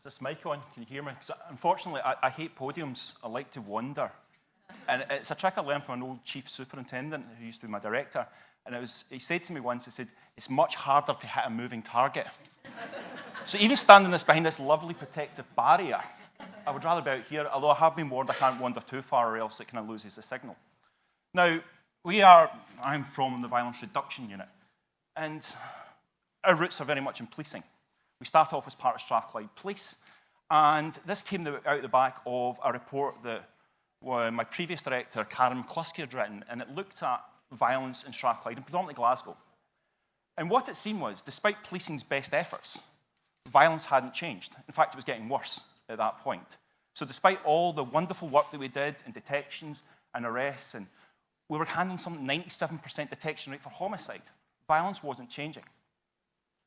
this mic on? Can you hear me? 'Cause unfortunately, I hate podiums. I like to wander. And it's a trick I learned from an old chief superintendent who used to be my director. And he said to me once, he said, it's much harder to hit a moving target. So even standing behind this lovely protective barrier, I would rather be out here, although I have been warned I can't wander too far or else it kind of loses the signal. Now, I'm from the Violence Reduction Unit, and our roots are very much in policing. We start off as part of Strathclyde Police, and this came out the back of a report that my previous director, Karen McCluskey, had written, and it looked at violence in Strathclyde, and predominantly Glasgow. And what it seemed was, despite policing's best efforts, violence hadn't changed. In fact, it was getting worse at that point. So despite all the wonderful work that we did in detections and arrests, and we were handling some 97% detection rate for homicide, violence wasn't changing.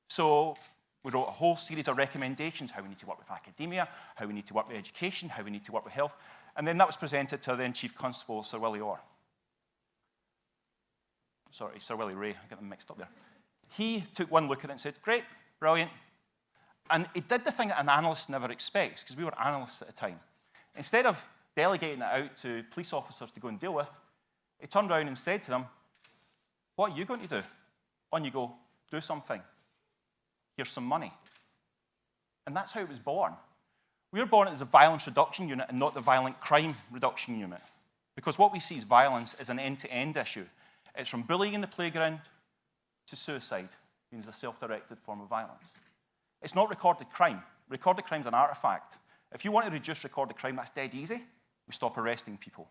So we wrote a whole series of recommendations, how we need to work with academia, how we need to work with education, how we need to work with health, and then that was presented to then Chief Constable Sir Willie Orr. Sorry, Sir Willie Ray, I get them mixed up there. He took one look at it and said, great, brilliant. And he did the thing that an analyst never expects, because we were analysts at the time. Instead of delegating it out to police officers to go and deal with, he turned around and said to them, what are you going to do? On you go, do something. Here's some money. And that's how it was born. We were born as a violence reduction unit and not the violent crime reduction unit. Because what we see as violence is an end-to-end issue. It's from bullying in the playground to suicide, being a self-directed form of violence. It's not recorded crime. Recorded crime is an artifact. If you want to reduce recorded crime, that's dead easy. We stop arresting people.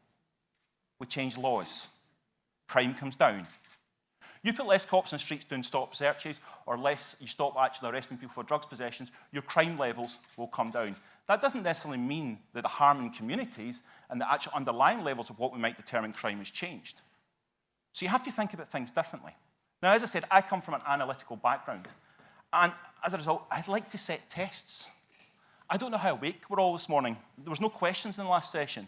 We change laws. Crime comes down. You put less cops on the streets doing stop searches, or you stop actually arresting people for drugs possessions, your crime levels will come down. That doesn't necessarily mean that the harm in communities and the actual underlying levels of what we might determine crime has changed. So you have to think about things differently. Now, as I said, I come from an analytical background. And as a result, I'd like to set tests. I don't know how awake we're all this morning. There was no questions in the last session.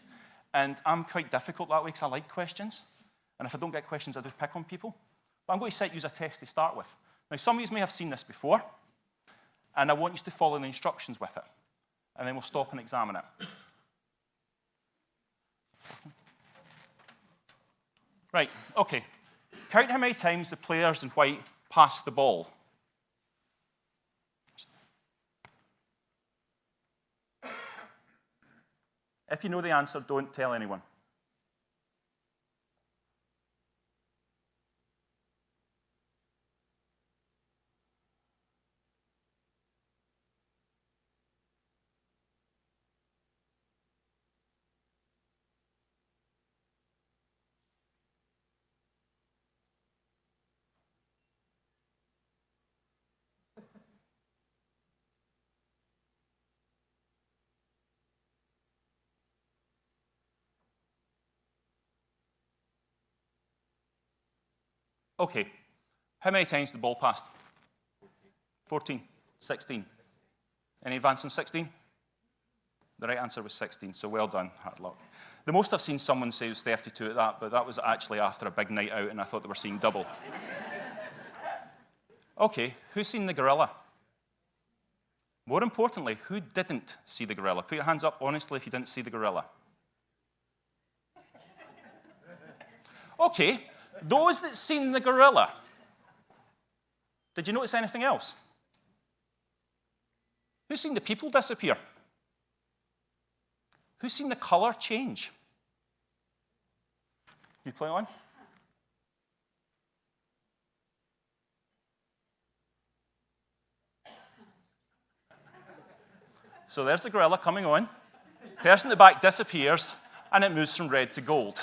And I'm quite difficult that way because I like questions. And if I don't get questions, I do pick on people. But I'm going to use a test to start with. Now, some of you may have seen this before. And I want you to follow the instructions with it. And then we'll stop and examine it. Right, okay. Count how many times the players in white pass the ball. If you know the answer, don't tell anyone. Okay, how many times did the ball passed? 14, 16. Any advance on 16? The right answer was 16, so well done, hard luck. The most I've seen someone say was 32 at that, but that was actually after a big night out and I thought they were seeing double. Okay, who's seen the gorilla? More importantly, who didn't see the gorilla? Put your hands up honestly if you didn't see the gorilla. Okay. Those that seen the gorilla, did you notice anything else? Who's seen the people disappear? Who's seen the color change? You play on? So there's the gorilla coming on. Person at the back disappears, and it moves from red to gold.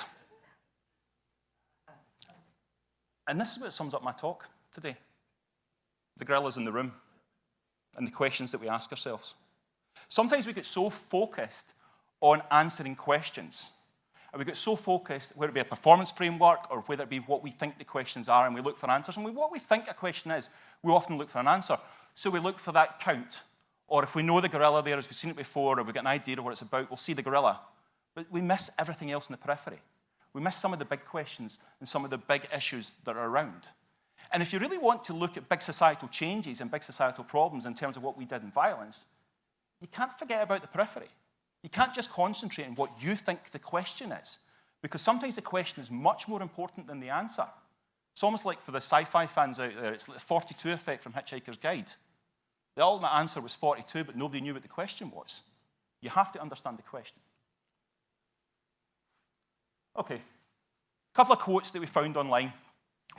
And this is what sums up my talk today. The gorilla's in the room and the questions that we ask ourselves. Sometimes we get so focused on answering questions, and we get so focused, whether it be a performance framework or whether it be what we think the questions are, and we look for answers. And what we think a question is, we often look for an answer. So we look for that count. Or if we know the gorilla there, if we've seen it before, or we've got an idea of what it's about, we'll see the gorilla. But we miss everything else in the periphery. We miss some of the big questions and some of the big issues that are around. And if you really want to look at big societal changes and big societal problems in terms of what we did in violence, you can't forget about the periphery. You can't just concentrate on what you think the question is, because sometimes the question is much more important than the answer. It's almost like for the sci-fi fans out there, it's the 42 effect from Hitchhiker's Guide. The ultimate answer was 42, but nobody knew what the question was. You have to understand the question. Okay, a couple of quotes that we found online.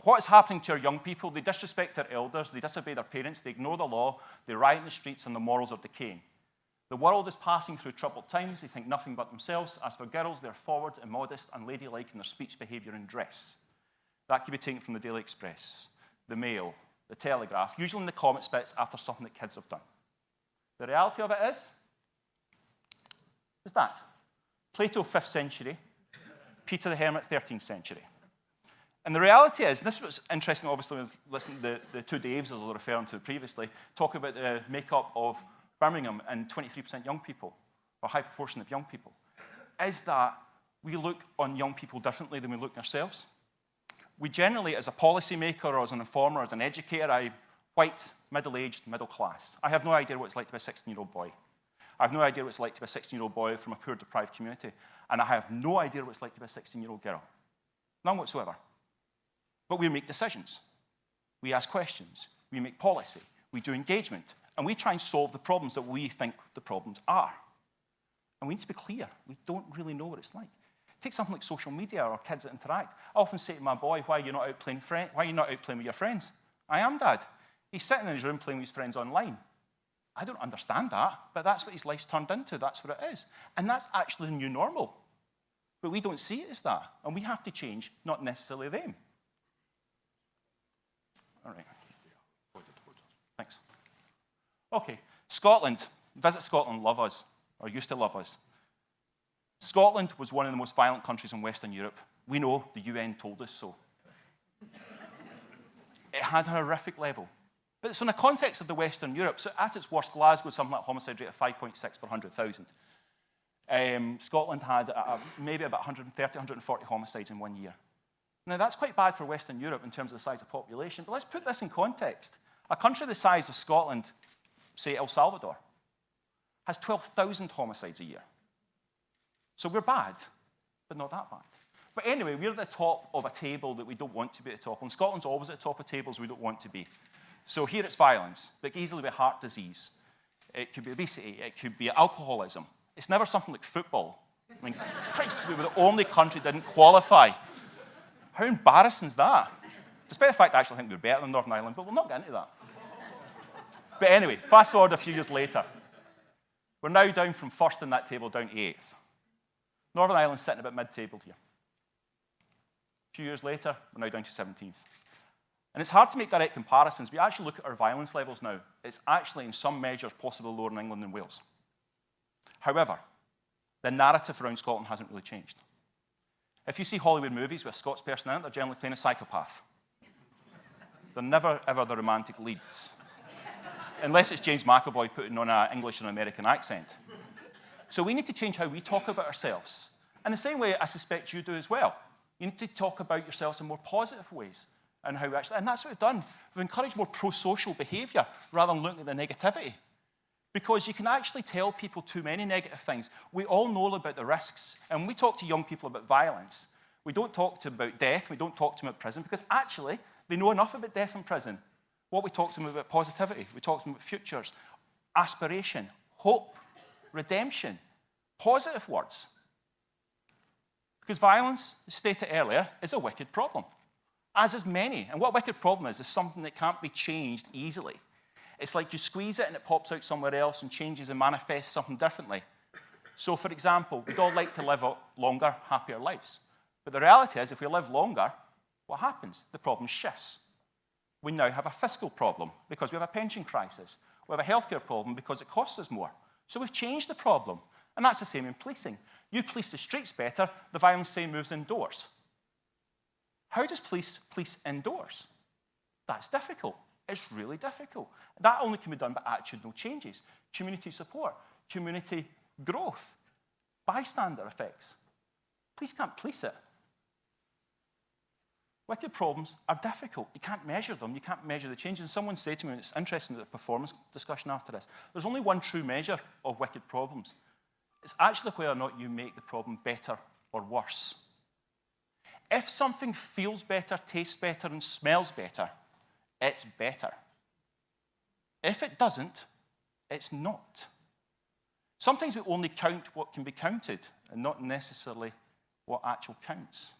What is happening to our young people? They disrespect their elders, they disobey their parents, they ignore the law, they riot in the streets, and the morals are decaying. The world is passing through troubled times. They think nothing but themselves. As for girls, they're forward, immodest, and ladylike in their speech, behaviour, and dress. That could be taken from the Daily Express, the Mail, the Telegraph, usually in the comment bits after something that kids have done. The reality of it is that. Plato, 5th century, Peter the Hermit, 13th century. And the reality is, and this was interesting, obviously, when I was listening to the two Daves, as I was referring to previously, talk about the makeup of Birmingham and 23% young people, or a high proportion of young people, is that we look on young people differently than we look on ourselves. We generally, as a policymaker or as an informer, as an educator, I'm white, middle-aged, middle class. I have no idea what it's like to be a 16-year-old boy. I have no idea what it's like to be a 16-year-old boy from a poor, deprived community. And I have no idea what it's like to be a 16-year-old girl. None whatsoever. But we make decisions. We ask questions. We make policy. We do engagement. And we try and solve the problems that we think the problems are. And we need to be clear. We don't really know what it's like. Take something like social media or kids that interact. I often say to my boy, why are you not out playing with your friends? I am, Dad. He's sitting in his room playing with his friends online. I don't understand that, but that's what his life's turned into. That's what it is. And that's actually the new normal. But we don't see it as that. And we have to change, not necessarily them. All right. Thanks. Okay, Scotland. Visit Scotland, love us, or used to love us. Scotland was one of the most violent countries in Western Europe. We know, the UN told us so. It had a horrific level. But it's in the context of the Western Europe. So at its worst, Glasgow had something like a homicide rate of 5.6 per 100,000. Scotland had maybe about 130, 140 homicides in 1 year. Now, that's quite bad for Western Europe in terms of the size of population, but let's put this in context. A country the size of Scotland, say El Salvador, has 12,000 homicides a year. So we're bad, but not that bad. But anyway, we're at the top of a table that we don't want to be at the top. And Scotland's always at the top of tables we don't want to be. So here it's violence, but it could easily be heart disease. It could be obesity. It could be alcoholism. It's never something like football. I mean, Christ, we were the only country that didn't qualify. How embarrassing is that? Despite the fact I actually think we're better than Northern Ireland, but we'll not get into that. But anyway, fast forward a few years later. We're now down from first in that table down to 8th. Northern Ireland's sitting about mid-table here. A few years later, we're now down to 17th. And it's hard to make direct comparisons. We actually look at our violence levels now. It's actually, in some measures, possibly lower in England than Wales. However, the narrative around Scotland hasn't really changed. If you see Hollywood movies with a Scots person in it, they're generally playing a psychopath. They're never, ever the romantic leads. Unless it's James McAvoy putting on an English and American accent. So we need to change how we talk about ourselves. In the same way, I suspect you do as well. You need to talk about yourselves in more positive ways. And that's what we've done. We've encouraged more pro-social behaviour rather than looking at the negativity. Because you can actually tell people too many negative things. We all know about the risks. And when we talk to young people about violence, we don't talk to them about death, we don't talk to them about prison, because actually they know enough about death and prison. What we talk to them about positivity, we talk to them about futures, aspiration, hope, redemption, positive words. Because violence, as stated earlier, is a wicked problem, as is many. And what a wicked problem is something that can't be changed easily. It's like you squeeze it and it pops out somewhere else and changes and manifests something differently. So, for example, we'd all like to live longer, happier lives. But the reality is, if we live longer, what happens? The problem shifts. We now have a fiscal problem because we have a pension crisis. We have a healthcare problem because it costs us more. So we've changed the problem. And that's the same in policing. You police the streets better, the violence, say, moves indoors. How does police indoors? That's difficult. It's really difficult. That only can be done by attitudinal changes, community support, community growth, bystander effects. Police can't police it. Wicked problems are difficult. You can't measure them. You can't measure the change. And someone said to me, and it's interesting that the performance discussion after this, there's only one true measure of wicked problems. It's actually whether or not you make the problem better or worse. If something feels better, tastes better, and smells better, it's better. If it doesn't, it's not. Sometimes we only count what can be counted and not necessarily what actually counts.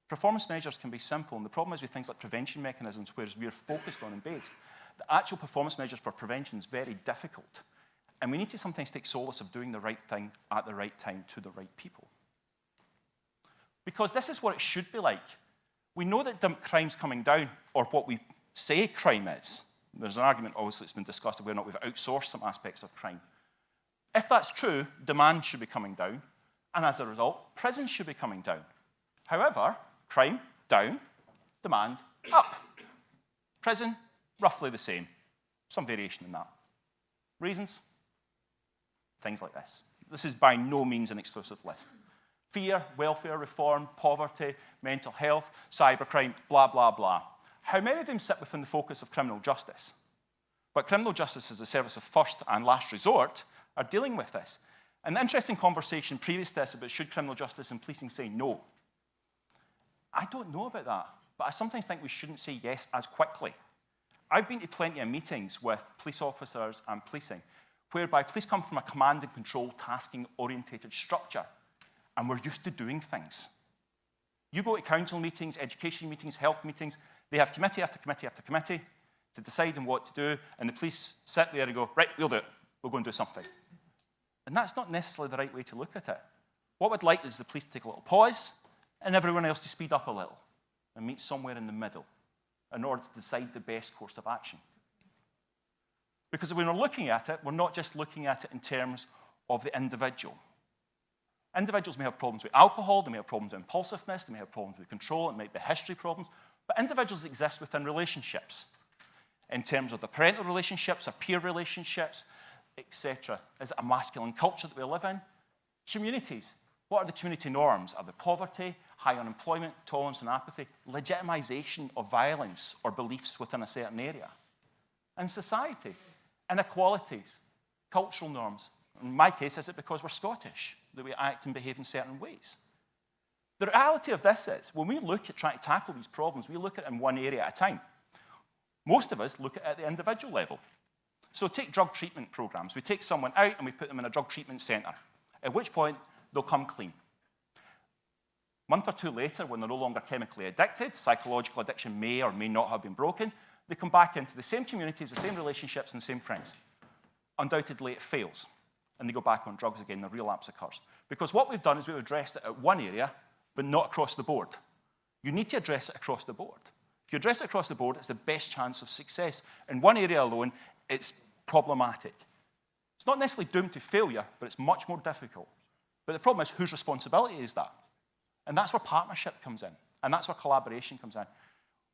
Performance measures can be simple, and the problem is with things like prevention mechanisms, whereas we're focused on and based. The actual performance measures for prevention is very difficult, and we need to sometimes take solace of doing the right thing at the right time to the right people. Because this is what it should be like. We know that crime's coming down, or what we say crime is. There's an argument, obviously, that's been discussed of whether or not we've outsourced some aspects of crime. If that's true, demand should be coming down, and as a result, prisons should be coming down. However, crime, down, demand, up. Prison, roughly the same. Some variation in that. Reasons? Things like this. This is by no means an exclusive list. Fear, welfare reform, poverty, mental health, cybercrime, blah, blah, blah. How many of them sit within the focus of criminal justice? But criminal justice as a service of first and last resort are dealing with this. An interesting conversation previous to this about should criminal justice and policing say no. I don't know about that, but I sometimes think we shouldn't say yes as quickly. I've been to plenty of meetings with police officers and policing, whereby police come from a command and control tasking-orientated structure, and we're used to doing things. You go to council meetings, education meetings, health meetings, they have committee after committee after committee to decide on what to do, and the police sit there and go, right, we'll do it. We'll go and do something. And that's not necessarily the right way to look at it. What we'd like is the police to take a little pause and everyone else to speed up a little and meet somewhere in the middle in order to decide the best course of action. Because when we're looking at it, we're not just looking at it in terms of the individual. Individuals may have problems with alcohol, they may have problems with impulsiveness, they may have problems with control, it might be history problems, but individuals exist within relationships in terms of the parental relationships, or peer relationships, etc. Is it a masculine culture that we live in? Communities. What are the community norms? Are they poverty, high unemployment, tolerance and apathy, legitimization of violence or beliefs within a certain area? And society, inequalities, cultural norms. In my case, is it because we're Scottish that we act and behave in certain ways? The reality of this is, when we look at trying to tackle these problems, we look at it in one area at a time. Most of us look at it at the individual level. So take drug treatment programs. We take someone out and we put them in a drug treatment center, at which point they'll come clean. A month or two later, when they're no longer chemically addicted, psychological addiction may or may not have been broken, they come back into the same communities, the same relationships, and the same friends. Undoubtedly, it fails, and they go back on drugs again, the relapse occurs. Because what we've done is we've addressed it at one area, but not across the board. You need to address it across the board. If you address it across the board, it's the best chance of success. In one area alone, it's problematic. It's not necessarily doomed to failure, but it's much more difficult. But the problem is, whose responsibility is that? And that's where partnership comes in, and that's where collaboration comes in.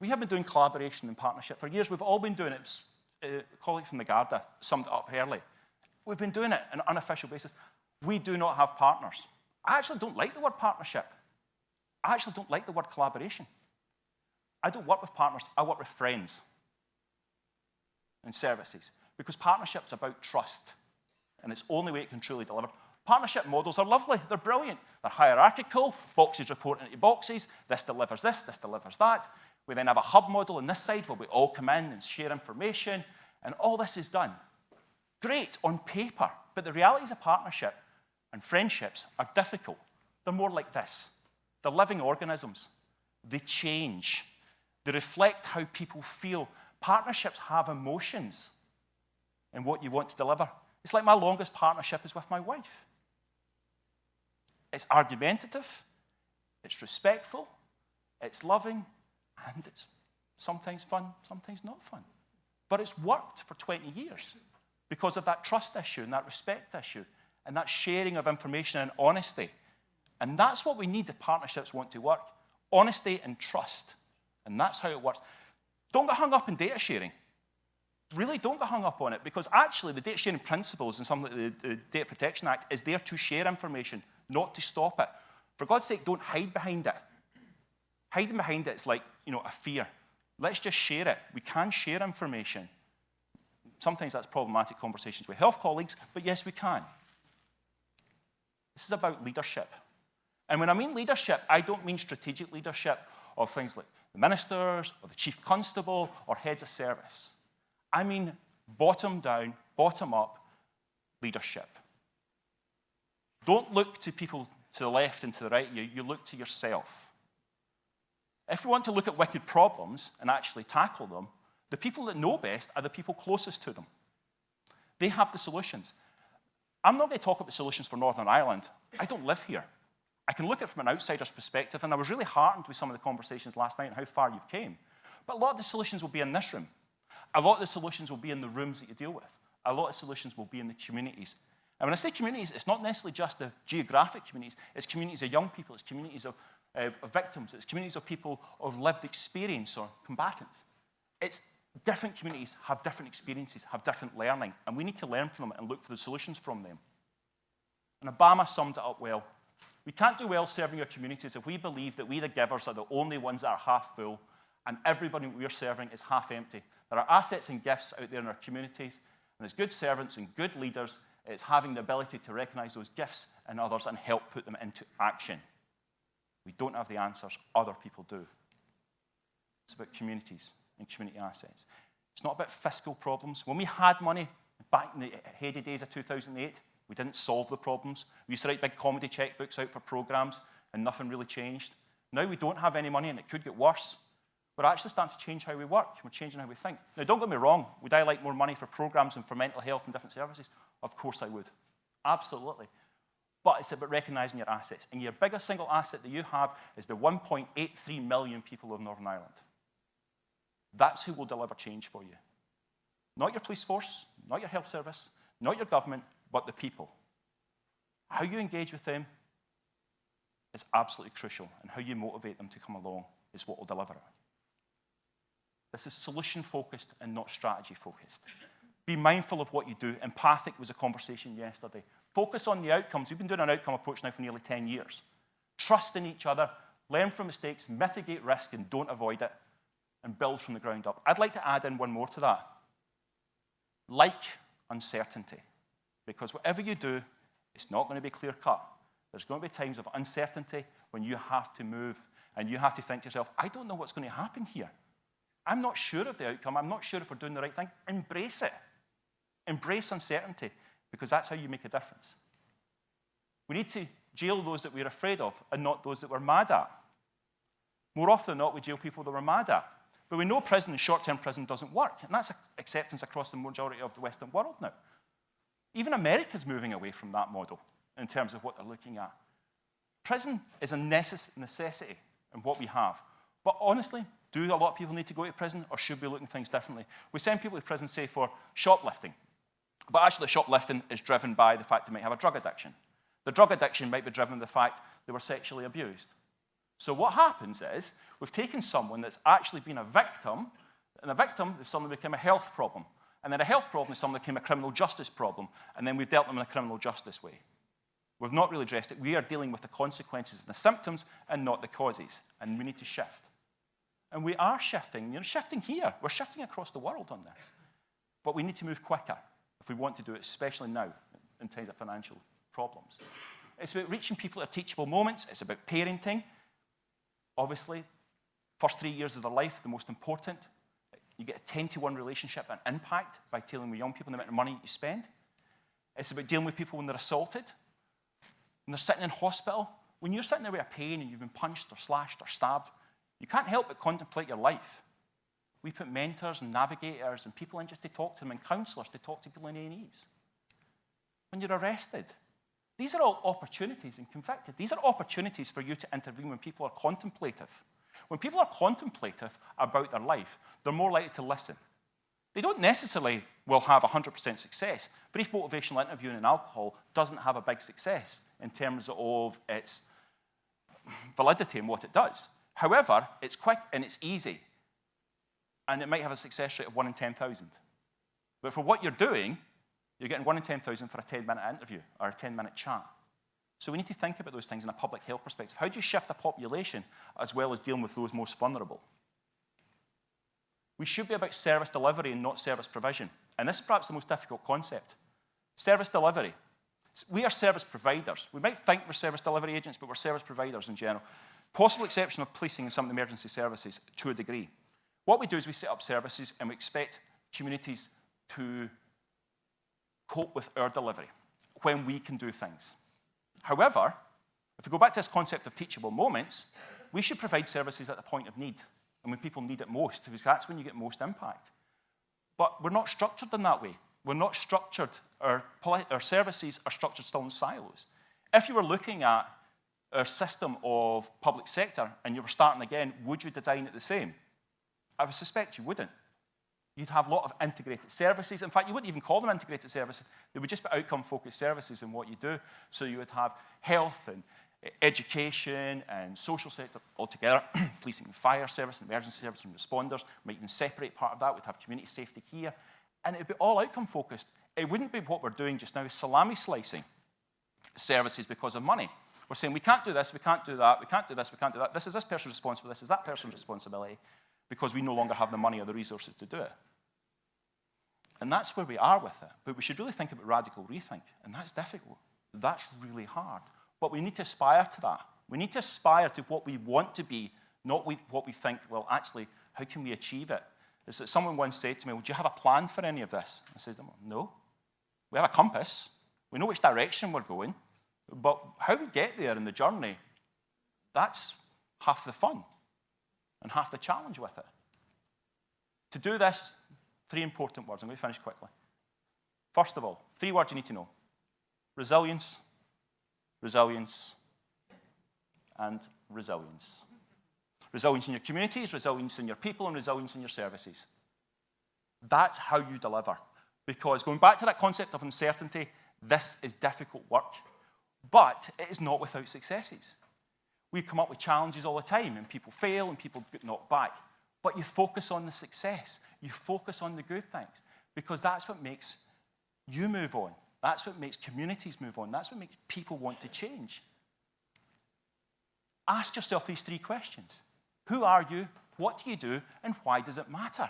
We have been doing collaboration and partnership for years. We've all been doing it. A colleague from the Garda summed it up early. We've been doing it on an unofficial basis. We do not have partners. I actually don't like the word partnership. I actually don't like the word collaboration. I don't work with partners. I work with friends and services, because partnership's about trust, and it's the only way it can truly deliver. Partnership models are lovely. They're brilliant. They're hierarchical. Boxes report into boxes. This delivers this delivers that. We then have a hub model on this side where we all come in and share information, and all this is done. Great on paper, but the realities of partnership and friendships are difficult. They're more like this. They're living organisms. They change. They reflect how people feel. Partnerships have emotions and what you want to deliver. It's like my longest partnership is with my wife. It's argumentative, it's respectful, it's loving, and it's sometimes fun, sometimes not fun. But it's worked for 20 years because of that trust issue and that respect issue and that sharing of information and honesty. And that's what we need if partnerships want to work. Honesty and trust. And that's how it works. Don't get hung up in data sharing. Really don't get hung up on it, because actually the data sharing principles and something like the Data Protection Act is there to share information, not to stop it. For God's sake, don't hide behind it. Hiding behind it is like, a fear. Let's just share it. We can share information. Sometimes that's problematic conversations with health colleagues, but yes, we can. This is about leadership. And when I mean leadership, I don't mean strategic leadership of things like the ministers or the chief constable or heads of service. I mean bottom down, bottom up leadership. Don't look to people to the left and to the right. You look to yourself. If we want to look at wicked problems and actually tackle them, the people that know best are the people closest to them. They have the solutions. I'm not going to talk about solutions for Northern Ireland. I don't live here. I can look at it from an outsider's perspective, and I was really heartened with some of the conversations last night and how far you've came. But a lot of the solutions will be in this room. A lot of the solutions will be in the rooms that you deal with. A lot of solutions will be in the communities. And when I say communities, it's not necessarily just the geographic communities. It's communities of young people. It's communities of victims. It's communities of people of lived experience or combatants. It's different communities have different experiences, have different learning, and we need to learn from them and look for the solutions from them. And Obama summed it up well. We can't do well serving our communities if we believe that we, the givers, are the only ones that are half full and everybody we're serving is half empty. There are assets and gifts out there in our communities, and as good servants and good leaders, it's having the ability to recognize those gifts in others and help put them into action. We don't have the answers, other people do. It's about communities and community assets. It's not about fiscal problems. When we had money back in the heady days of 2008, we didn't solve the problems. We used to write big comedy checkbooks out for programs, and nothing really changed. Now we don't have any money, and it could get worse. We're actually starting to change how we work. We're changing how we think. Now, don't get me wrong. Would I like more money for programs and for mental health and different services? Of course I would. Absolutely. But it's about recognizing your assets. And your biggest single asset that you have is the 1.83 million people of Northern Ireland. That's who will deliver change for you. Not your police force, not your health service, not your government, but the people. How you engage with them is absolutely crucial, and how you motivate them to come along is what will deliver it. This is solution-focused and not strategy-focused. Be mindful of what you do. Empathic was a conversation yesterday. Focus on the outcomes. We've been doing an outcome approach now for nearly 10 years. Trust in each other, learn from mistakes, mitigate risk, and don't avoid it, and build from the ground up. I'd like to add in one more to that. Like uncertainty. Because whatever you do, it's not going to be clear-cut. There's going to be times of uncertainty when you have to move, and you have to think to yourself, I don't know what's going to happen here. I'm not sure of the outcome. I'm not sure if we're doing the right thing. Embrace it. Embrace uncertainty, because that's how you make a difference. We need to jail those that we're afraid of and not those that we're mad at. More often than not, we jail people that we're mad at. But we know prison and short-term prison doesn't work, and that's acceptance across the majority of the Western world now. Even America's moving away from that model in terms of what they're looking at. Prison is a necessity in what we have. But honestly, do a lot of people need to go to prison, or should we be looking at things differently? We send people to prison, say, for shoplifting. But actually, shoplifting is driven by the fact they might have a drug addiction. The drug addiction might be driven by the fact they were sexually abused. So what happens is, we've taken someone that's actually been a victim, and a victim is someone who became a health problem. And then a health problem is someone that became a criminal justice problem, and then we've dealt them in a criminal justice way. We've not really addressed it. We are dealing with the consequences and the symptoms and not the causes, and we need to shift. And we are shifting. Shifting here. We're shifting across the world on this. But we need to move quicker if we want to do it, especially now in times of financial problems. It's about reaching people at teachable moments. It's about parenting. Obviously, first 3 years of their life, the most important. You get a 10-to-1 relationship and impact by dealing with young people and the amount of money you spend. It's about dealing with people when they're assaulted, when they're sitting in hospital. When you're sitting there with a pain and you've been punched or slashed or stabbed, you can't help but contemplate your life. We put mentors and navigators and people in just to talk to them, and counselors to talk to people in A&Es. When you're arrested, these are all opportunities, and convicted. These are opportunities for you to intervene when people are contemplative. When people are contemplative about their life, they're more likely to listen. They don't necessarily will have 100% success. Brief motivational interviewing in alcohol doesn't have a big success in terms of its validity and what it does. However, it's quick and it's easy, and it might have a success rate of 1 in 10,000. But for what you're doing, you're getting 1 in 10,000 for a 10-minute interview or a 10-minute chat. So we need to think about those things in a public health perspective. How do you shift a population as well as dealing with those most vulnerable? We should be about service delivery and not service provision. And this is perhaps the most difficult concept. Service delivery. We are service providers. We might think we're service delivery agents, but we're service providers in general. Possible exception of policing and some of the emergency services to a degree. What we do is we set up services and we expect communities to cope with our delivery when we can do things. However, if we go back to this concept of teachable moments, we should provide services at the point of need and when people need it most, because that's when you get most impact. But we're not structured in that way. We're not structured, our services are structured still in silos. If you were looking at our system of public sector and you were starting again, would you design it the same? I would suspect you wouldn't. You'd have a lot of integrated services. In fact, you wouldn't even call them integrated services. They would just be outcome-focused services in what you do. So you would have health and education and social sector all together, policing and fire service and emergency service and responders. We might even separate part of that. We'd have community safety here. And it would be all outcome-focused. It wouldn't be what we're doing just now, salami slicing services because of money. We're saying we can't do this, we can't do that, we can't do this, we can't do that. This is this person's responsibility, this is that person's responsibility, because we no longer have the money or the resources to do it. And that's where we are with it. But we should really think about radical rethink, and that's difficult. That's really hard. But we need to aspire to that. We need to aspire to what we want to be, not what we think, well, actually, how can we achieve it? Is that someone once said to me, well, do you have a plan for any of this? I said, no. We have a compass. We know which direction we're going. But how we get there in the journey, that's half the fun and half the challenge with it. To do this, 3 important words. I'm going to finish quickly. First of all, 3 words you need to know. Resilience, resilience, and resilience. Resilience in your communities, resilience in your people, and resilience in your services. That's how you deliver. Because going back to that concept of uncertainty, this is difficult work. But it is not without successes. We come up with challenges all the time, and people fail, and people get knocked back. But you focus on the success. You focus on the good things, because that's what makes you move on. That's what makes communities move on. That's what makes people want to change. Ask yourself these 3 questions. Who are you? What do you do? And why does it matter?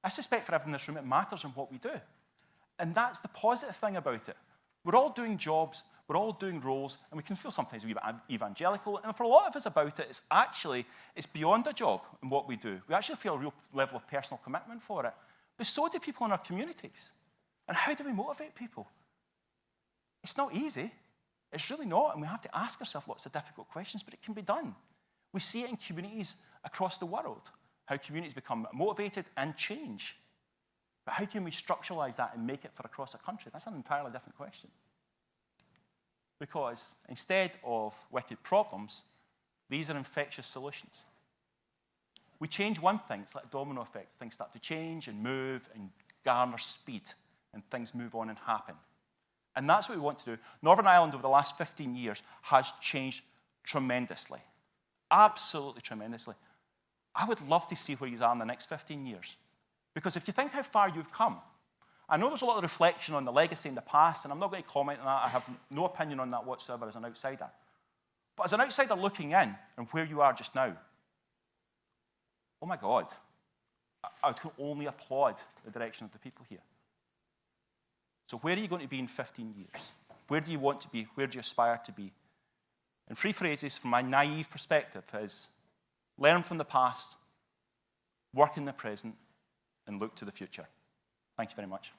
I suspect for everyone in this room, it matters in what we do. And that's the positive thing about it. We're all doing jobs, we're all doing roles, and we can feel sometimes a wee bit evangelical. And for a lot of us about it, it's beyond a job in what we do. We actually feel a real level of personal commitment for it. But so do people in our communities. And how do we motivate people? It's not easy. It's really not. And we have to ask ourselves lots of difficult questions, but it can be done. We see it in communities across the world, how communities become motivated and change. But how can we structuralize that and make it for across a country? That's an entirely different question. Because instead of wicked problems, these are infectious solutions. We change one thing, it's like a domino effect. Things start to change and move and garner speed, and things move on and happen. And that's what we want to do. Northern Ireland over the last 15 years has changed tremendously. Absolutely tremendously. I would love to see where you are in the next 15 years. Because if you think how far you've come, I know there's a lot of reflection on the legacy in the past, and I'm not going to comment on that. I have no opinion on that whatsoever as an outsider. But as an outsider looking in, and where you are just now, oh my God, I can only applaud the direction of the people here. So where are you going to be in 15 years? Where do you want to be? Where do you aspire to be? And 3 phrases from my naive perspective is learn from the past, work in the present, and look to the future. Thank you very much.